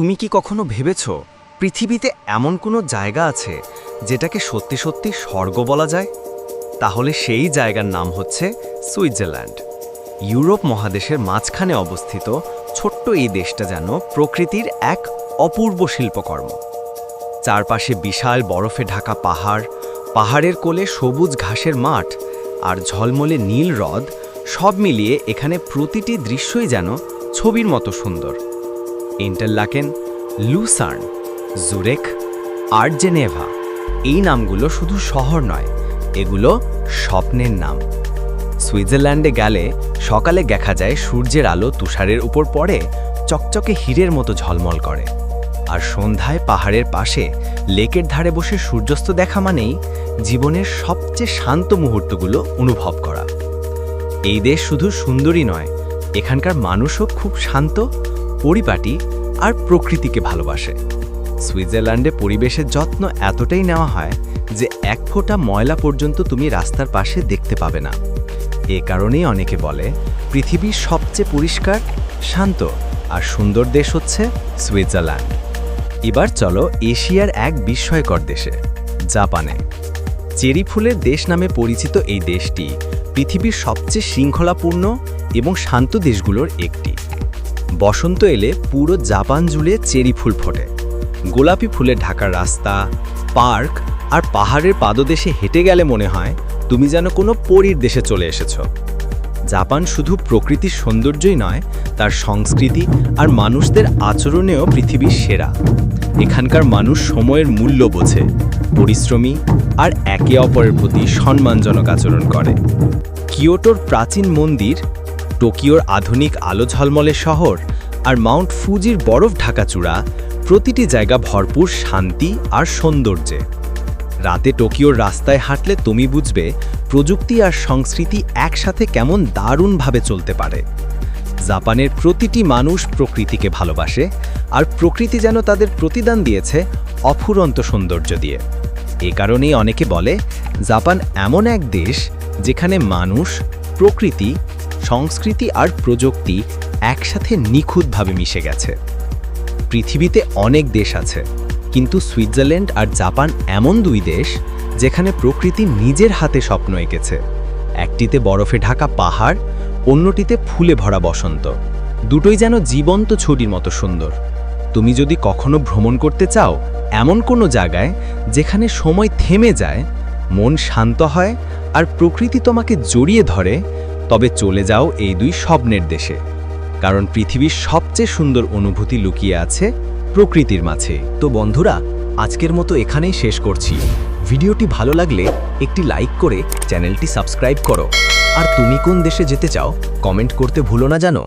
তুমি কি কখনো ভেবেছো পৃথিবীতে এমন কোনো জায়গা আছে যেটাকে সত্যি সত্যি স্বর্গ বলা যায়? তাহলে সেই জায়গার নাম হচ্ছে সুইজারল্যান্ড। ইউরোপ মহাদেশের মাঝখানে অবস্থিত ছোট্ট এই দেশটা যেন প্রকৃতির এক অপূর্ব শিল্পকর্ম। চারপাশে বিশাল বরফে ঢাকা পাহাড়, পাহাড়ের কোলে সবুজ ঘাসের মাঠ আর ঝলমলে নীল হ্রদ, সব মিলিয়ে এখানে প্রতিটি দৃশ্যই যেন ছবির মতো সুন্দর। ইন্টারলাকেন, লুসার্ন, জুরেখ আর জেনেভা, এই নামগুলো শুধু শহর নয়, এগুলো স্বপ্নের নাম। সুইজারল্যান্ডে গেলে সকালে দেখা যায় সূর্যের আলো তুষারের উপর পড়ে, চকচকে হীরের মতো ঝলমল করে। আর সন্ধ্যায় পাহাড়ের পাশে লেকের ধারে বসে সূর্যাস্ত দেখা মানেই জীবনের সবচেয়ে শান্ত মুহূর্তগুলো অনুভব করা। এই দেশ শুধু সুন্দরী নয়, এখানকার মানুষও খুব শান্ত, পরিপাটি আর প্রকৃতিকে ভালোবাসে। সুইজারল্যান্ডে পরিবেশের যত্ন এতটাই নেওয়া হয় যে এক ফোঁটা ময়লা পর্যন্ত তুমি রাস্তার পাশে দেখতে পাবে না। এ কারণেই অনেকে বলে পৃথিবীর সবচেয়ে পরিষ্কার, শান্ত আর সুন্দর দেশ হচ্ছে সুইজারল্যান্ড। এবার চলো এশিয়ার এক বিস্ময়কর দেশে, জাপানে। চেরি ফুলের দেশ নামে পরিচিত এই দেশটি পৃথিবীর সবচেয়ে শৃঙ্খলাপূর্ণ এবং শান্ত দেশগুলোর একটি। বসন্ত এলে পুরো জাপান জুড়ে চেরি ফুল ফোটে। গোলাপি ফুলে ঢাকা রাস্তা, পার্ক আর পাহাড়ের পাদদেশে হেঁটে গেলে মনে হয় তুমি যেন কোনো পরীর দেশে চলে এসেছো। জাপান শুধু প্রকৃতির সৌন্দর্যই নয়, তার সংস্কৃতি আর মানুষদের আচরণেও পৃথিবীর সেরা। এখানকার মানুষ সময়ের মূল্য বোঝে, পরিশ্রমী আর একে অপরের প্রতি সম্মানজনক আচরণ করে। কিয়োটোর প্রাচীন মন্দির, টোকিওর আধুনিক আলো ঝলমলে শহর আর মাউন্ট ফুজির বরফ ঢাকা চূড়া, প্রতিটি জায়গা ভরপুর শান্তি আর সৌন্দর্যে। রাতে টোকিওর রাস্তায় হাঁটলে তুমি বুঝবে প্রযুক্তি আর সংস্কৃতি একসাথে কেমন দারুণভাবে চলতে পারে। জাপানের প্রতিটি মানুষ প্রকৃতিকে ভালোবাসে, আর প্রকৃতি যেন তাদের প্রতিদান দিয়েছে অফুরন্ত সৌন্দর্য দিয়ে। এ কারণেই অনেকে বলে জাপান এমন এক দেশ যেখানে মানুষ, প্রকৃতি, সংস্কৃতি আর প্রযুক্তি একসাথে নিখুঁতভাবে মিশে গেছে। পৃথিবীতে অনেক দেশ আছে, কিন্তু সুইজারল্যান্ড আর জাপান এমন দুই দেশ যেখানে প্রকৃতি নিজের হাতে স্বপ্ন এঁকেছে। একটিতে বরফে ঢাকা পাহাড়, অন্যটিতে ফুলে ভরা বসন্ত। দুটোই যেন জীবন্ত ছবির মতো সুন্দর। তুমি যদি কখনো ভ্রমণ করতে চাও এমন কোনো জায়গায় যেখানে সময় থেমে যায়, মন শান্ত হয় আর প্রকৃতি তোমাকে জড়িয়ে ধরে, তবে চলে যাও এই দুই স্বপ্নের দেশে। কারণ পৃথিবীর সবচেয়ে সুন্দর অনুভূতি লুকিয়ে আছে প্রকৃতির মাঝে। তো বন্ধুরা, আজকের মতো এখানেই শেষ করছি। ভিডিওটি ভালো লাগলে একটি লাইক করে চ্যানেলটি সাবস্ক্রাইব করো। আর তুমি কোন দেশে যেতে চাও কমেন্ট করতে ভুলো না জানো।